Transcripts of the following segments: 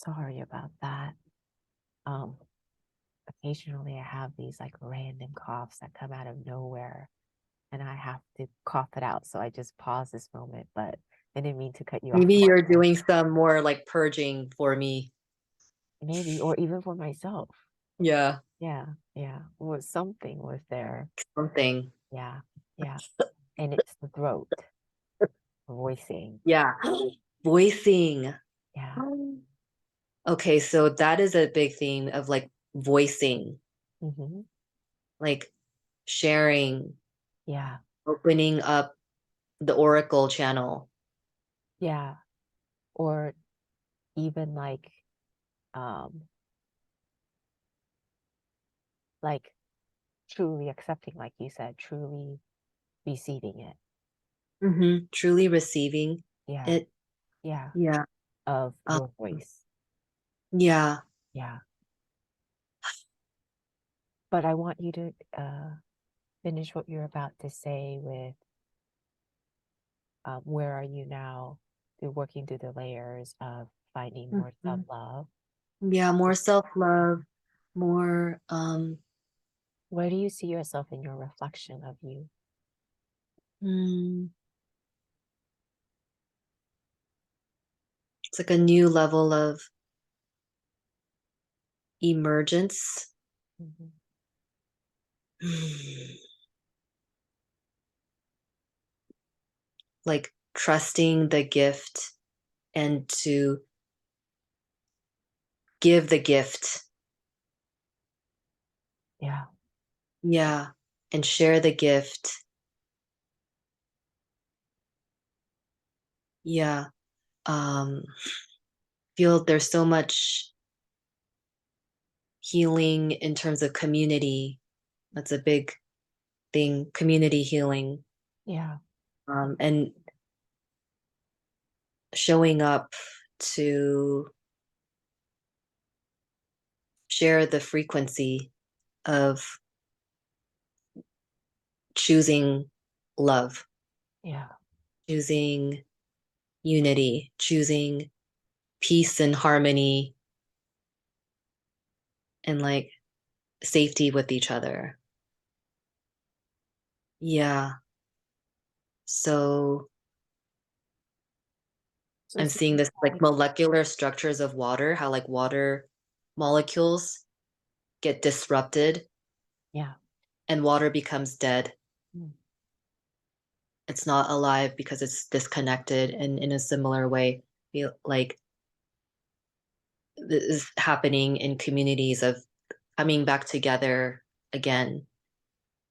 sorry about that. Um, Occasionally I have these like random coughs that come out of nowhere and I have to cough it out. So I just pause this moment, but I didn't mean to cut you off. Maybe you're doing some more like purging for me. Maybe, or even for myself. Yeah, Yeah, yeah. Or something was there. something. Yeah, yeah. And it's the throat voicing. Yeah. Voicing. Yeah. Okay, so that is a big theme of like voicing, Mm-hmm. like sharing, Yeah. opening up the oracle channel. Yeah. Or even um like truly accepting, like you said, truly receiving it. Truly receiving Yeah. it. Yeah. Yeah. Of Um, your voice. yeah. Yeah. But I want you to finish what you're about to say with where are you now through working through the layers of finding more Mhm. self-love. Yeah, more self-love, more Where do you see yourself in your reflection of you? mm, it's like a new level of emergence. Mhm. Like trusting the gift and to give the gift. Yeah. Yeah. And share the gift. Yeah. Um, feel there's so much healing in terms of community. That's a big thing, community healing. Yeah. And showing up to share the frequency of choosing love, Yeah. choosing unity, choosing peace and harmony and like safety with each other. Yeah. So So I'm it's seeing this like like, molecular structures of water, how like water molecules get disrupted yeah. and water becomes dead. Mm. It's not alive because it's disconnected. And in a similar way, feel like this is happening in communities of coming back together again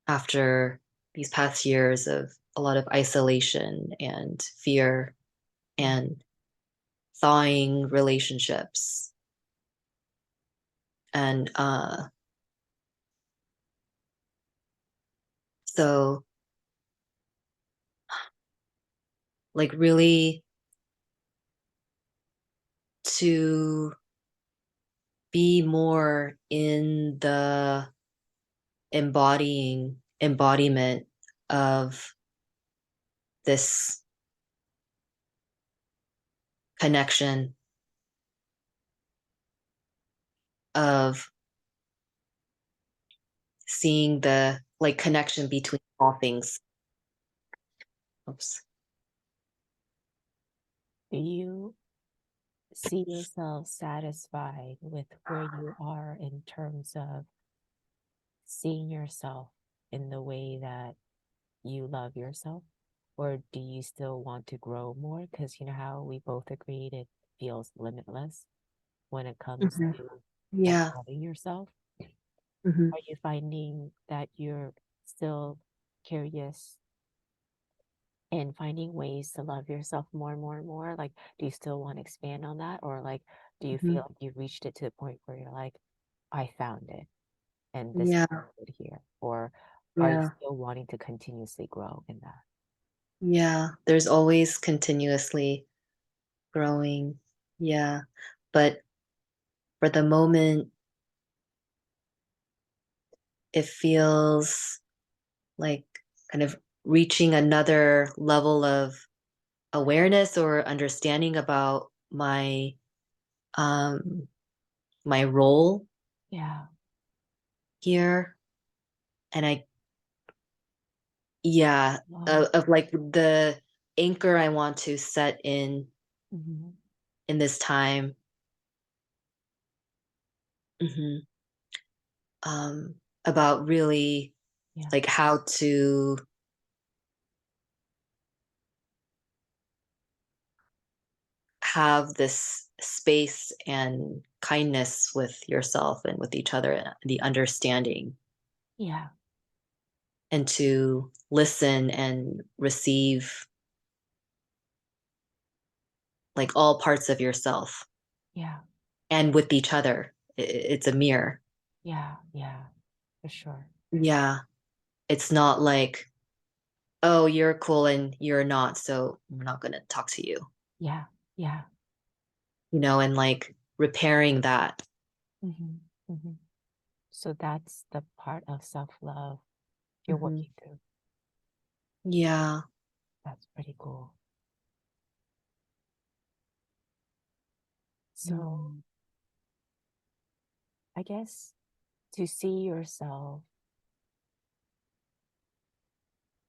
after these past years of a lot of isolation and fear Mm. and thawing relationships. And so, like, really to be more in the embodiment of this connection of seeing the like connection between all things. Oops. Do you see yourself satisfied with where you are in terms of seeing yourself in the way that you love yourself? Or do you still want to grow more? Because you know how we both agreed it feels limitless when it comes Mhm. to like Yeah. loving yourself. Mhm. Are you finding that you're still curious and finding ways to love yourself more and more and more? Like, do you still want to expand on that? Or like, do you Mhm. feel like you've reached it to the point where you're like, I found it and this is Yeah. good here? Or are you Yeah. still wanting to continuously grow in that? Yeah. There's always continuously growing. Yeah. But for the moment, it feels like kind of reaching another level of awareness or understanding about my my role Yeah. here. And Wow. of like the anchor I want to set Mm-hmm. in this time. hmm about really Yeah. like how to have this space and kindness with yourself and with each other, and the understanding, Yeah. and to listen and receive like all parts of yourself Yeah. and with each other. It's a mirror. Yeah. Yeah. For sure. Yeah. It's not like, oh, you're cool and you're not, so we're not going to talk to you, Yeah. Yeah. and like repairing that. Mm-hmm. Mm-hmm. So that's the part of self-love you're hmm working through. Yeah. That's pretty cool. So Mm. I guess to see yourself.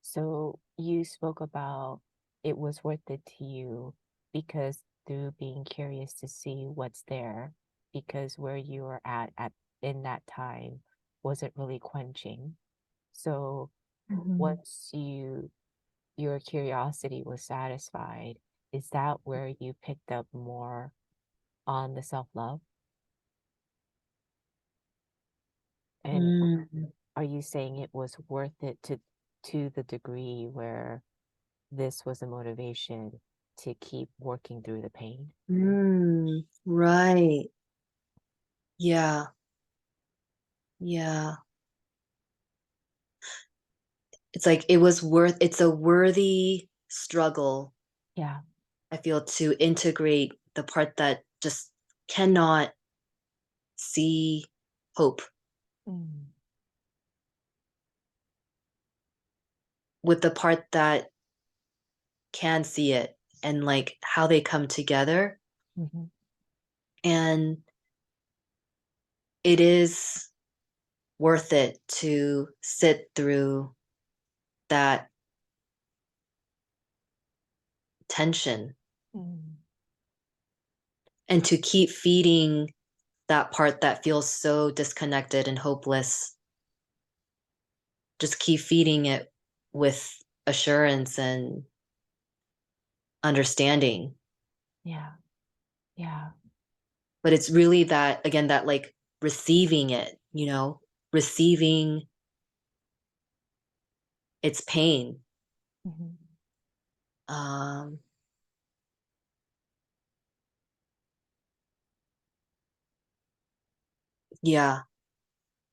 So you spoke about it was worth it to you because through being curious to see what's there, because where you were at in that time wasn't really quenching. So Mhm. once your curiosity was satisfied, is that where you picked up more on the self-love? And Mm. are you saying it was worth it to the degree where this was a motivation to keep working through the pain? Right. Yeah. Yeah. It's like it's a worthy struggle, Yeah. I feel, to integrate the part that just cannot see hope Mm. with the part that can see it, and like how they come together. Hmm. And it is worth it to sit through that tension Mm. and to keep feeding that part that feels so disconnected and hopeless. Just keep feeding it with assurance and understanding. Yeah. Yeah. But it's really that, again, that like receiving it, receiving its pain. Hmm. Um, yeah.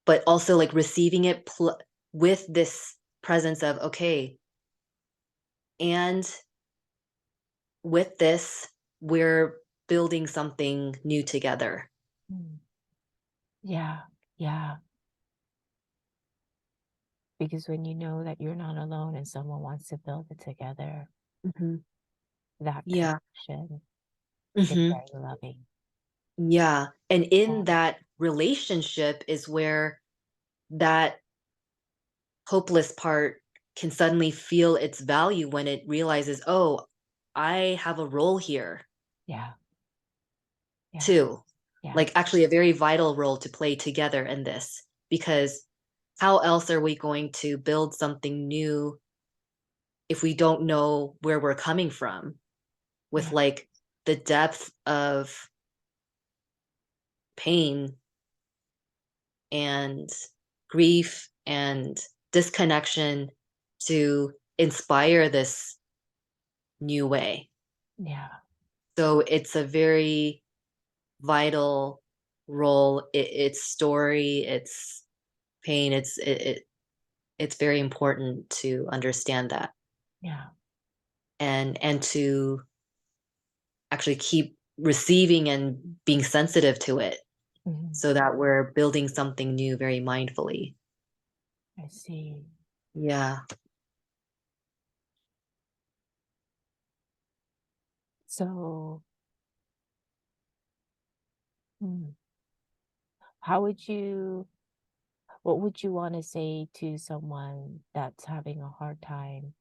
But also like receiving it with this presence of, okay, and with this, we're building something new together. Mm. Yeah. Yeah. Because when you know that you're not alone and someone wants to build it together, hmm that Yeah. connection is hmm very loving. Yeah. And Yeah. in that relationship is where that hopeless part can suddenly feel its value when it realizes, oh, I have a role here Yeah. Yeah. too. Yeah. Like, actually, a very vital role to play together in this, because how else are we going to build something new if we don't know where we're coming from with Yeah. like the depth of pain and grief and disconnection to inspire this new way. Yeah. So it's a very vital role. It's story, it's pain. It's very important to understand that, Yeah. and to actually keep receiving and being sensitive to it, Hmm. so that we're building something new very mindfully. I see. Yeah. So Mm. How would you, what would you want to say to someone that's having a hard time?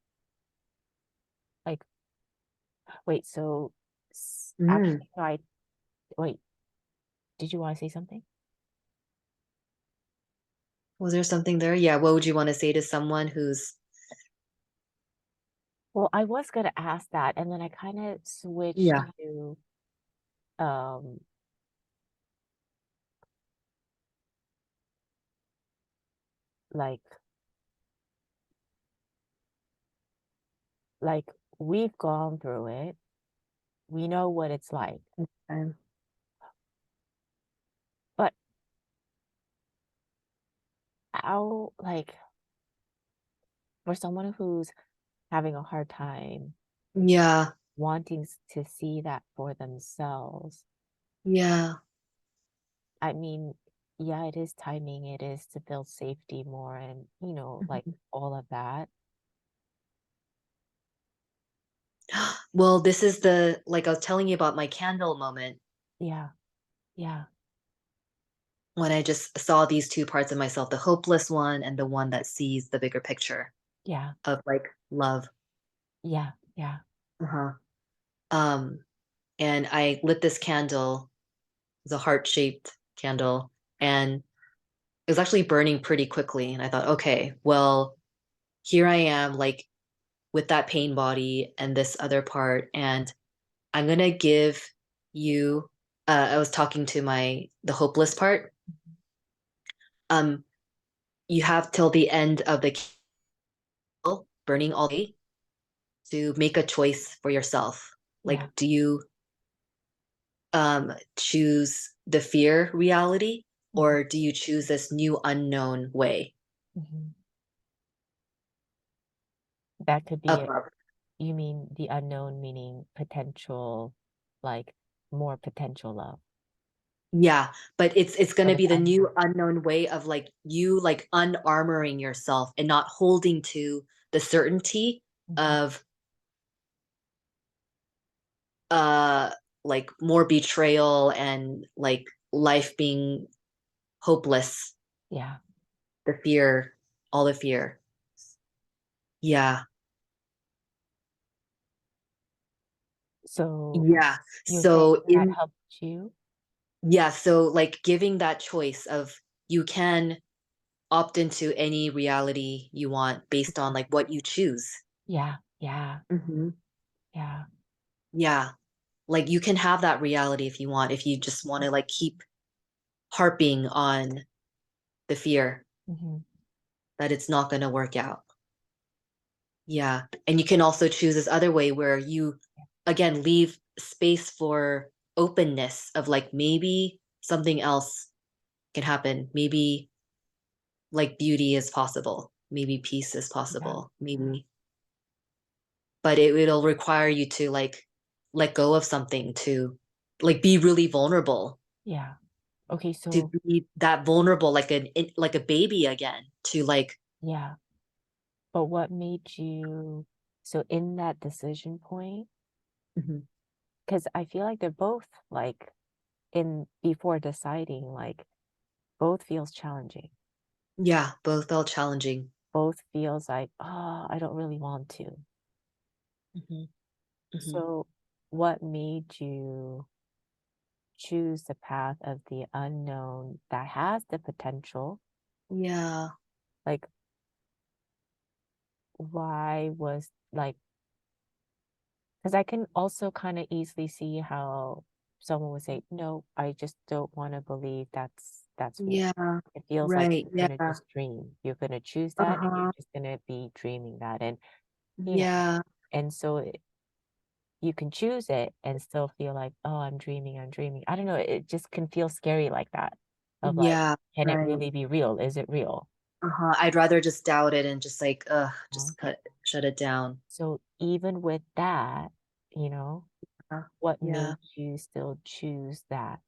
Like, wait, so Mm. actually, no, wait, did you want to say something? Was there something there? Yeah, what would you want to say to someone who's Well, I was gonna ask that, and then I kind of switched yeah. to um like like we've gone through it. We know what it's like. Um, But how, like, for someone who's having a hard time yeah, wanting to see that for themselves, yeah. I mean, yeah, it is timing, it is to build safety more and, like Mhm. all of that. Well, this is the like I was telling you about my candle moment Yeah, yeah, when I just saw these two parts of myself, the hopeless one and the one that sees the bigger picture yeah, of like love. yeah, yeah, Uh-huh. Um, and I lit this candle, it was a heart-shaped candle, and it was actually burning pretty quickly. And I thought, okay, well, here I am, like with that pain body and this other part, and I'm gonna give you. I was talking to the hopeless part. Um, you have till the end of the candle burning all day to make a choice for yourself. yeah. Like, do you choose the fear reality, Mhm, or do you choose this new unknown way mhm. That could be of it. love? You mean the unknown, meaning potential, like more potential love Yeah, but it's or gonna the be the new unknown. unknown way of like you like unarmoring yourself and not holding to the certainty Mhm. of uh like more betrayal and like life being hopeless, Yeah. the fear, all the fear. Yeah. So Yeah. you're saying So that in helped you? yeah, so like giving that choice of you can opt into any reality you want based on like what you choose. Yeah, yeah, Hmm. yeah. Yeah. Like you can have that reality if you want, if you just want to like keep harping on the fear Mhm. that it's not going to work out. Yeah. And you can also choose this other way where you, again, leave space for openness of like maybe something else can happen. Maybe like beauty is possible. Maybe peace is Yeah, possible. Maybe, but it'll require you to like let go of something to like be really vulnerable, yeah. Okay, to so be that vulnerable, like like a baby again, to like, yeah, but what made you so in that decision point, mhm. because I feel like they're both like in before deciding, like both feels challenging. Yeah, both felt challenging. Both feels like, oh, I don't really want to. Hmm. Hmm. So what made you choose the path of the unknown that has the potential? Yeah. Like, why was like, because I can also kind of easily see how someone would say, no, I just don't want to believe that's real. Yeah. It feels like Right. you're gonna Yeah. just dream. You're gonna choose that and you're Uh-huh. just gonna be dreaming that. And, you know, Yeah. and so you can choose it and still feel like, oh, I'm dreaming, I'm dreaming. I don't know. It just can feel scary like that of like, Yeah. can it Right. really be real? Is it real? Uh-huh. I'd rather just doubt it and just like, Huh? just shut it down. So even with that, what Yeah. made you still choose that?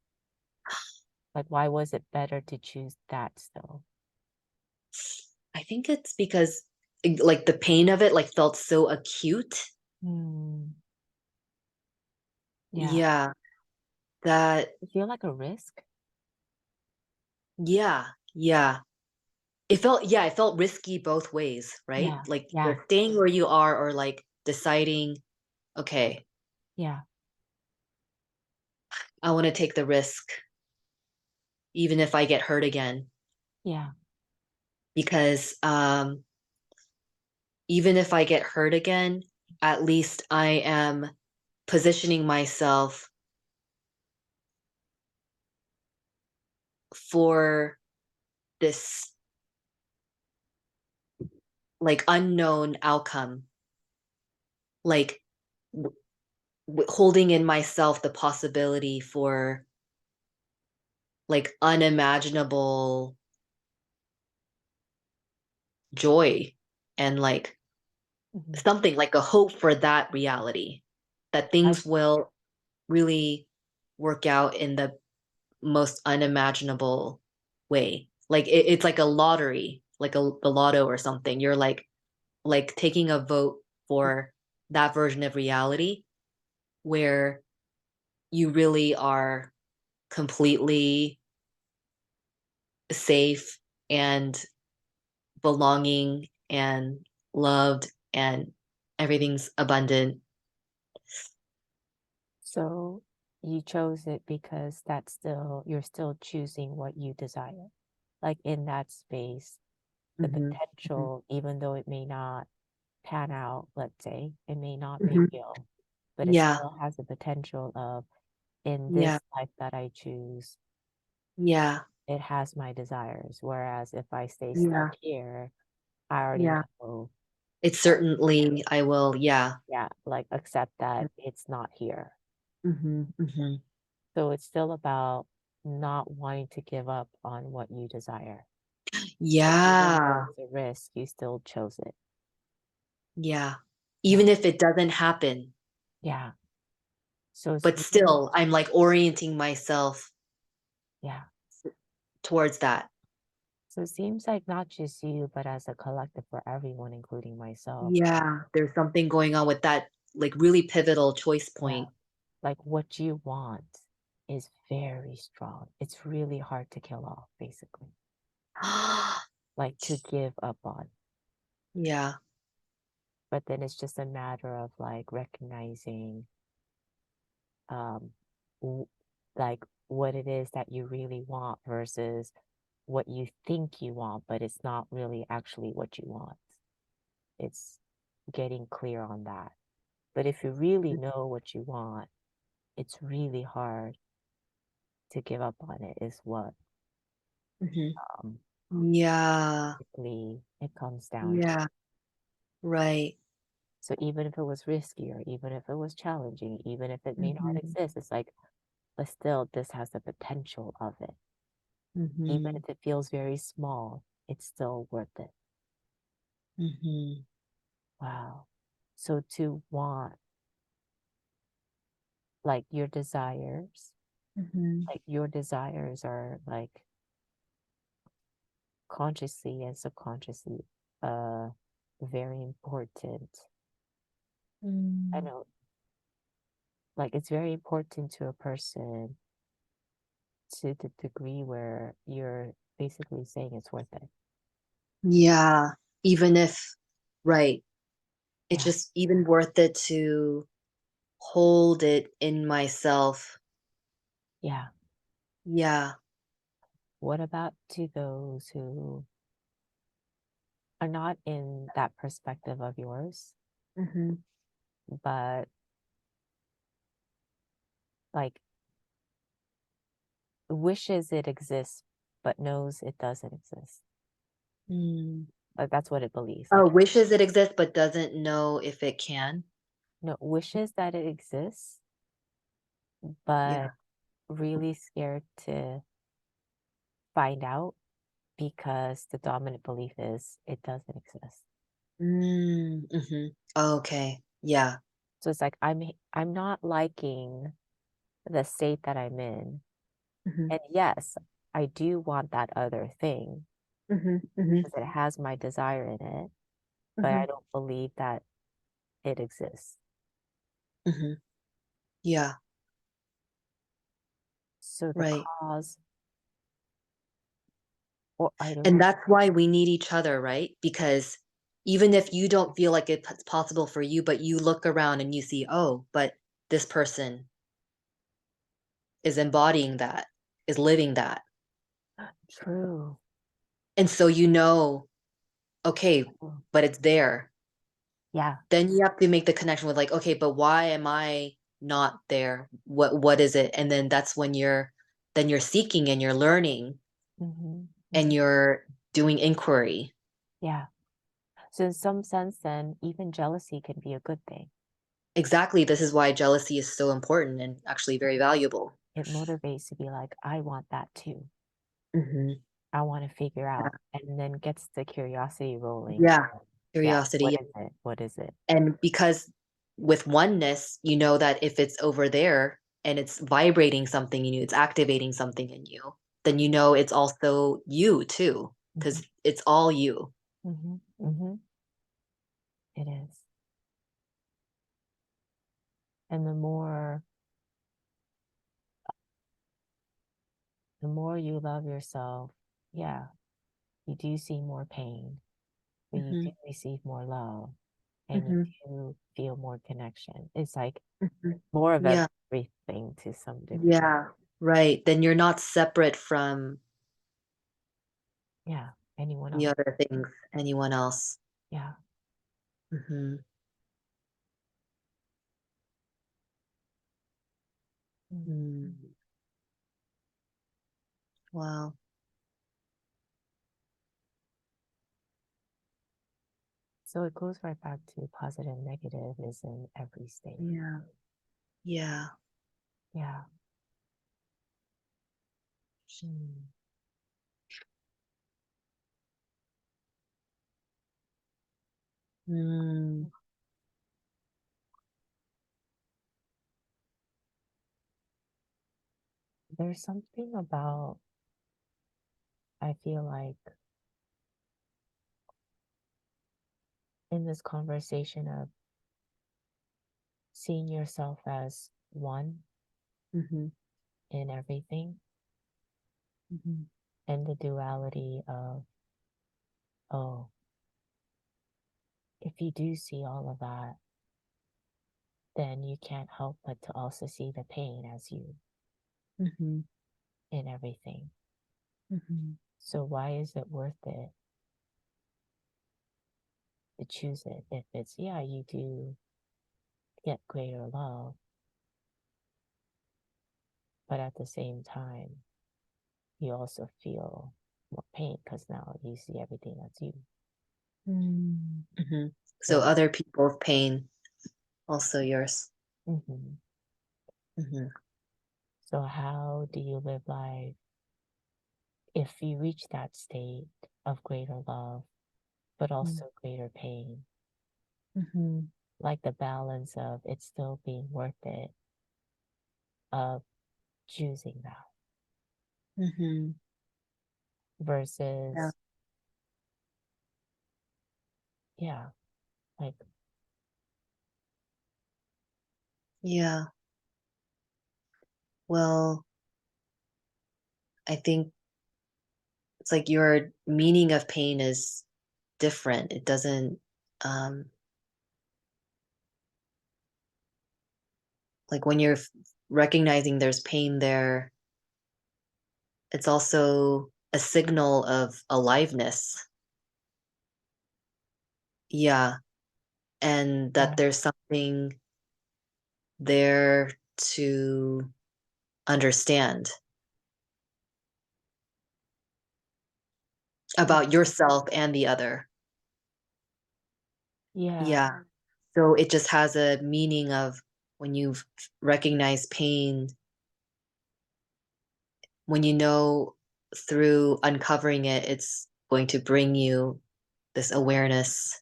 Like, why was it better to choose that still? I think it's because like the pain of it like felt so acute. Hmm. Yeah. Yeah. that, You feel like a risk? yeah, yeah. It felt risky both ways, right? Yeah, Like yeah, you're staying where you are or like deciding, okay, yeah, I want to take the risk, even if I get hurt again. yeah. Because even if I get hurt again, at least I am positioning myself for this like unknown outcome, like holding in myself the possibility for like unimaginable joy and like Mhm. something like a hope for that reality that Like, things will really work out in the most unimaginable way. Like it's like a lottery, like the lotto or something. You're like taking a vote for that version of reality where you really are completely safe and belonging and loved and everything's abundant. so you chose it because that's still, you're still choosing what you desire. Like in that space, the Hmm. Hmm. potential, even though it may not pan out, let's say, it may not be Hmm. real, but it Yeah, still has the potential of, in yeah, this life that I choose, yeah, it has my desires. Whereas if I stay stuck yeah, here, I already yeah. know It's that, certainly, I will, yeah. yeah, like accept that it's not here. Hmm. Hmm. So it's still about not wanting to give up on what you desire. So even though Yeah, it was a risk, you still chose it. yeah. Yeah. Even if it doesn't happen, Yeah. So it's but really, still, I'm like orienting myself yeah. towards that. So it seems like not just you, but as a collective for everyone, including myself. Yeah, there's something going on with that, like really pivotal choice Yeah. point. Like what you want is very strong. It's really hard to kill off, basically. Like to give up on. Yeah. But then it's just a matter of like recognizing um w- like what it is that you really want versus what you think you want, but it's not really actually what you want. It's getting clear on that. But if you really know what you want, it's really hard to give up on it, is what Hmm. um, Yeah. basically it comes down to. Yeah. Right. So even if it was risky or even if it was challenging, even if it may not Hmm. exist, it's like, but still, this has the potential of it. Even Hmm. if it feels very small, it's still worth it. Hmm. Wow. So to want Hmm. like your desires are like consciously and subconsciously uh very important. I Mm. know, like it's very important to a person to the degree where you're basically saying it's worth it. Yeah. Even if, right. It's Yeah. just even worth it to hold it in myself. Yeah. Yeah. What about to those who are not in that perspective of yours, Hmm. but like wishes it exists, but knows it doesn't exist? Mm. Like that's what it believes. Oh, Like, wishes it exists but doesn't know if it can. no, wishes that it exists, Yeah. but really scared to find out because the dominant belief is it doesn't exist. Mm. Hmm. Okay. Yeah. So it's like I'm not liking the state that I'm in. Hmm. And yes, I do want that other thing Hmm. Hmm. because it has my desire in it, but Hmm. I don't believe that it exists. Hmm. Yeah. So the Right. cause, or I don't And know. that's why we need each other, right? Because even if you don't feel like it's possible for you, but you look around and you see, oh, but this person is embodying that, is living that. True. And so you know, okay, Mm. but it's there. Yeah. Then you have to make the connection with like, okay, but why am I not there? What is it? And then that's when you're seeking and you're learning Hmm. and Hmm. you're doing inquiry. Yeah. So in some sense, then even jealousy can be a good thing. Exactly. This is why jealousy is so important and actually very valuable. It motivates to be like, I want that too. Hmm. I want to figure Yeah. out, and then gets the curiosity rolling. Yeah. Yeah. Curiosity. What Yeah. is it? What is it? And because with oneness, you know that if it's over there and it's vibrating something in you, it's activating something in you, then you know it's also you too, Hmm. because it's all you. Hmm. Hmm. It is. And the more you love yourself, yeah, you do see more pain, but you do Hmm. receive more love, and you Hmm. do feel more connection. It's like Hmm. more of Yeah. everything to some degree. Yeah. Right. Then you're not separate from Yeah. Anyone the else? other things, anyone else. Yeah. Hmm. Mhm. Mm. Wow. So it goes right back to positive, negative is in every state. Yeah. Yeah. Yeah. Mm. Mm. There's something about, I feel like, in this conversation of seeing yourself as one Hmm. in everything, Hmm. and the duality of, oh, if you do see all of that, then you can't help but to also see the pain as you Hmm. in everything. Hmm. So why is it worth it to choose it if it's, yeah, you do get greater love, but at the same time, you also feel more pain because now you see everything as you. Hmm. So So, other people's pain, also yours. mhm. Hmm. So how do you live life if you reach that state of greater love, but also greater pain? Hmm. Like the balance of it still being worth it, of choosing that Hmm. Yeah. versus, yeah, like, Yeah. Well, I think it's like your meaning of pain is different. It doesn't, um, like when you're recognizing there's pain there, it's also a signal of aliveness. Yeah. And yeah, that there's something there to understand about yourself and the other. yeah, Yeah. So it just has a meaning of when you've recognized pain, when you know through uncovering it, it's going to bring you this awareness.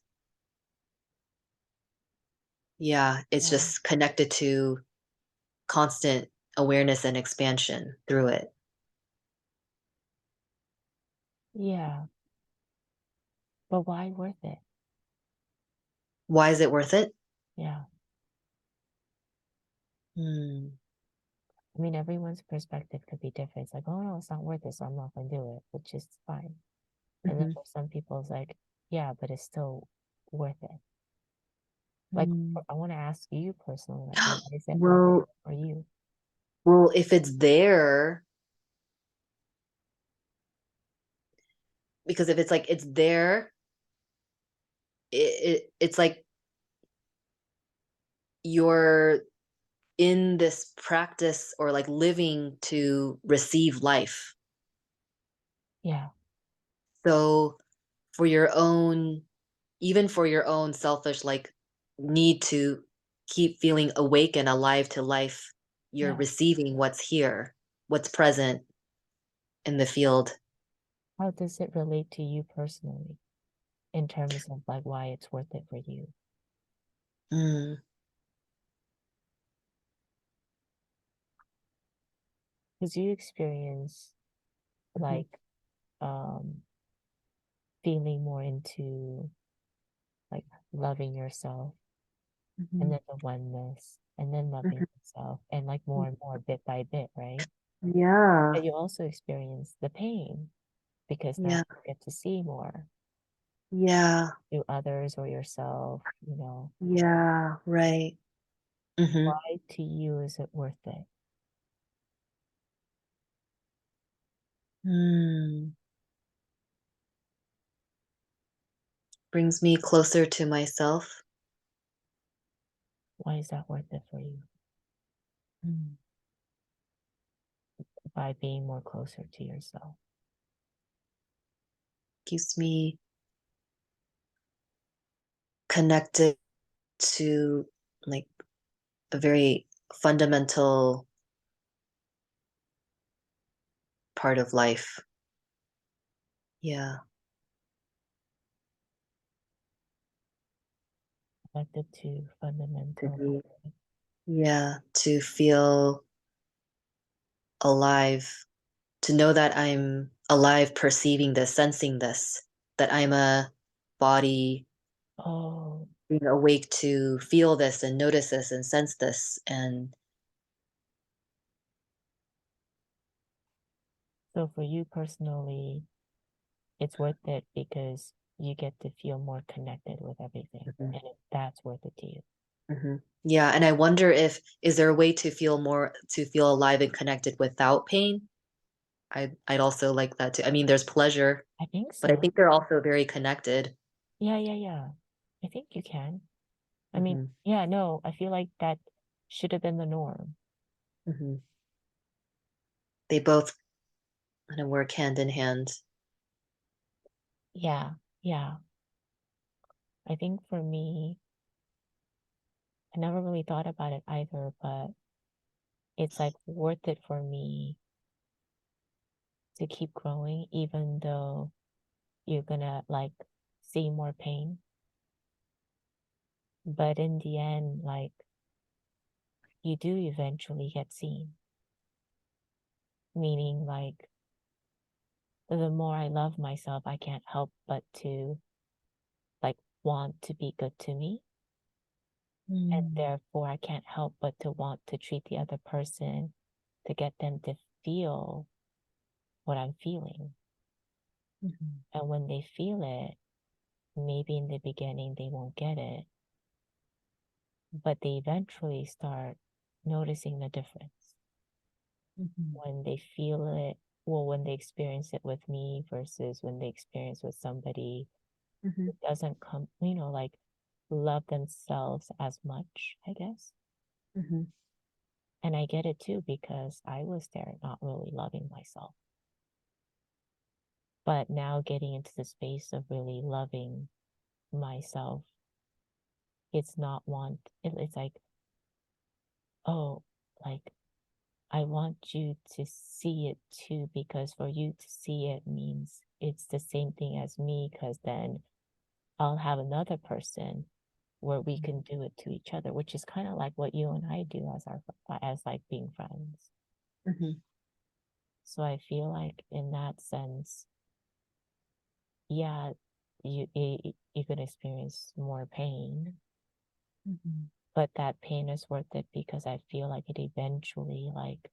Yeah, it's yeah, just connected to constant awareness and expansion through it. yeah. But why worth it? Why is it worth it? Yeah. Hmm. I mean, everyone's perspective could be different. It's like, oh no, it's not worth it, so I'm not gonna do it, which is fine. And then Mhm. for some people, it's like, yeah, but it's still worth it. Like, Mm. I want to ask you personally, like, why is it worth it Well, for you? well, if it's there, because if it's like it's there, it's like you're in this practice or like living to receive life. Yeah, So for your own, even for your own selfish like need to keep feeling awake and alive to life, you're yeah. receiving what's here, what's present in the field. How does it relate to you personally in terms of like why it's worth it for you? Mm, Because you experience mhm, like feeling more into like loving yourself and mhm, then the oneness and then loving mhm. yourself and like more and more bit by bit, right? Yeah, But you also experience the pain because now yeah, you get to see more yeah, through others or yourself, you know. yeah, right. Hmm. Why to you is it worth it? Mm. Brings me closer to myself. Why is that worth it for you? Mm. By being more closer to yourself. Keeps me connected to like a very fundamental part of life. Yeah. Connected to To fundamental. be, yeah, to feel alive, to know that I'm alive, perceiving this, sensing this, that I'm a body Oh, being awake to feel this and notice this and sense this. And so for you personally, it's worth it because you get to feel more connected with everything. Mhm, And that's worth it to you. mhm. Yeah, and I wonder if is there a way to feel more to feel alive and connected without pain? I'd also like that too. I mean, there's pleasure, I think but I so. think they're also very connected. Yeah, yeah, yeah. I think you can. I mean, Hmm. yeah, no, I feel like that should have been the norm. Hmm. They both kind of work hand in hand. Yeah, yeah. I think for me, I never really thought about it either, but it's like worth it for me to keep growing, even though you're gonna like see more pain. But in the end, like you do eventually get seen, meaning like the more I love myself, I can't help but to like want to be good to me. And Mm. therefore, I can't help but to want to treat the other person to get them to feel what I'm feeling. Mhm, And when they feel it, maybe in the beginning they won't get it, but they eventually start noticing the difference mhm, when they feel it. Well, when they experience it with me versus when they experience with somebody who mhm, doesn't come, like love themselves as much, I guess. mhm, And I get it too because I was there not really loving myself. But now getting into the space of really loving myself, it's not it's like, oh, like I want you to see it too, because for you to see it means it's the same thing as me, because then I'll have another person where we can do it to each other, which is kind of like what you and I do as like being friends. mhm, So I feel like in that sense, yeah, you could experience more pain, mhm, but that pain is worth it because I feel like it eventually like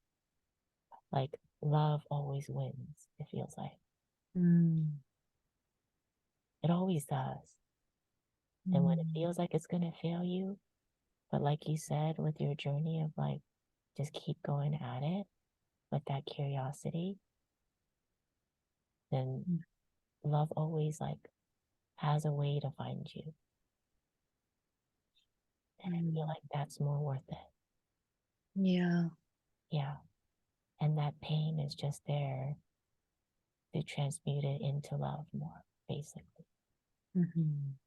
like love always wins, it feels like. Mm. It always does. And when it Mm. feels like it's going to fail you, but like you said, with your journey of like, just keep going at it with that curiosity, then Mm. love always like has a way to find you. And I feel Mm. like that's more worth it. Yeah. Yeah. And that pain is just there to transmute it into love more, basically. Mhm.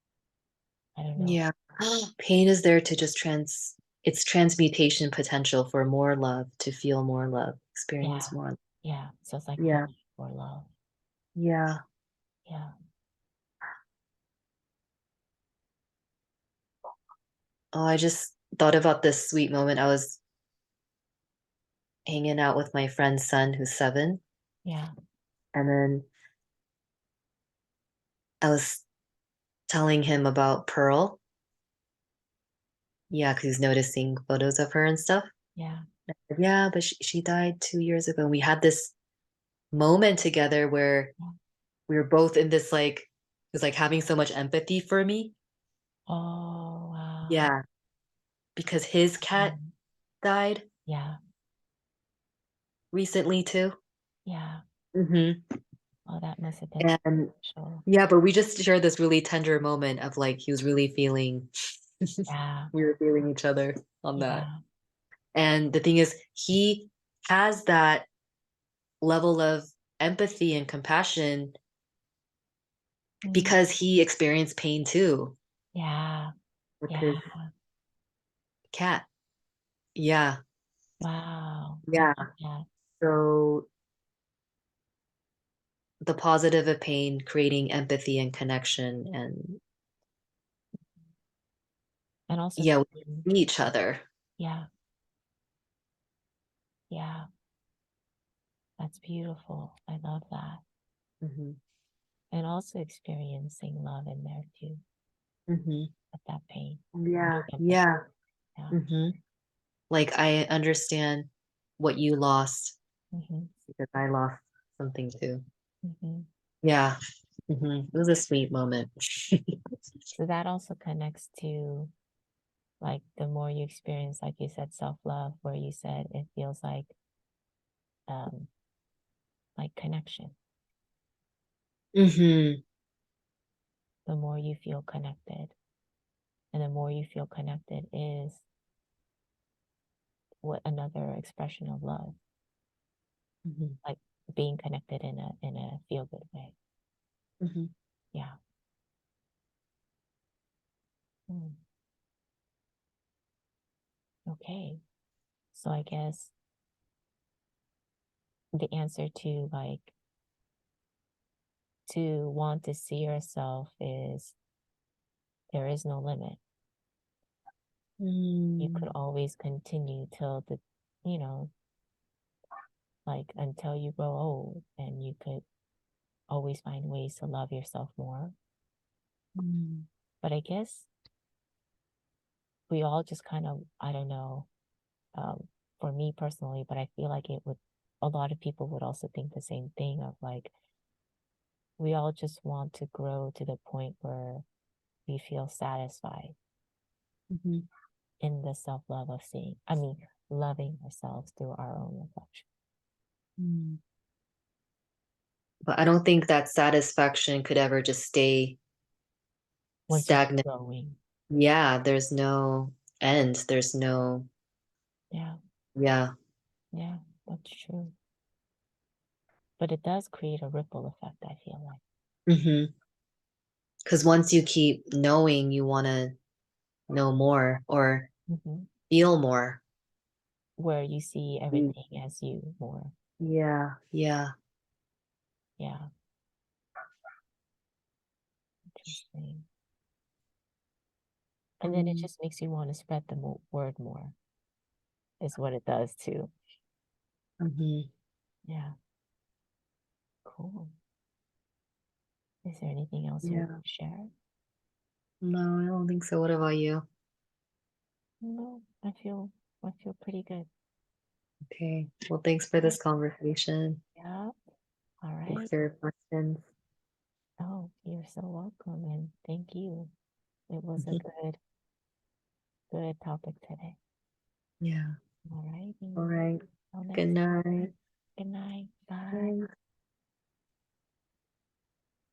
I don't know. Yeah. Pain is there to just it's transmutation potential for more love, to feel more love, Yeah. experience more. Yeah. So it's like Yeah. healing for love. Yeah. Yeah. Oh, I just thought about this sweet moment. I was hanging out with my friend's son who's 7, Yeah. and then I was telling him about Pearl. Yeah, because he's noticing photos of her and stuff. Yeah. Yeah, but she died 2 years ago. And we had this moment together where Yeah. we were both in this like, it was like having so much empathy for me. Oh, wow. Yeah, because his cat Mm. died Yeah. recently too. Yeah. Hmm. Oh, that must have been And special. yeah, but we just shared this really tender moment of like he was really feeling Yeah. we were feeling each other on that. Yeah. And the thing is, he has that level of empathy and compassion Mm. because he experienced pain too Yeah. with his Yeah. cat. Yeah. Wow. I Yeah. love that. So the positive of pain, creating empathy and connection, and And also yeah, we seeing, see each other. yeah. Yeah. That's beautiful. I love that. Hmm. And also experiencing love in there too, Hmm. with that pain. Yeah. Like empathy. Yeah. Yeah. Hmm. Like I understand what you lost Mm-hmm. because I lost something too. Mm-hmm. Yeah. It was a sweet moment. So that also connects to like the more you experience, like you said, self-love, where you said it feels um like connection. Hmm. The more you feel connected. And the more you feel connected is what another expression of love, Hmm. like being connected in a feel good way. Hmm. Yeah. Mm. Okay. So I guess the answer to like to want to see yourself is there is no limit. You could Mm. always continue till the, you know, like until you grow old, and you could always find ways to love yourself more. Mm. But I guess we all just kind of, I don't know, for me personally, but I feel like it would, a lot of people would also think the same thing of like, we all just want to grow to the point where we feel satisfied Mhm. in the self love of seeing, I mean, loving ourselves through our own reflection. Mm. But I don't think that satisfaction could ever just stay Once you stagnant. keep growing. Yeah, there's no end. There's no, Yeah, yeah. yeah, that's true. But it does create a ripple effect, I feel like. Because once you keep knowing, you want to know more or Hmm. feel more. Where you see Mm. everything as you more. Yeah, yeah. Yeah, interesting. And then it Mm. just makes you want to spread the word more, is what it does too. Hmm. Yeah, cool. Is there anything else you want Yeah. to share? No, I don't think so. What about you? No, I feel pretty good. Okay. Well, thanks for this conversation. Yeah. All Thanks right. for your questions. Oh, you're so welcome, and thank you. It was a good topic today. Yeah. All righty. All right. Till Good next. night. Good night. Bye. Bye.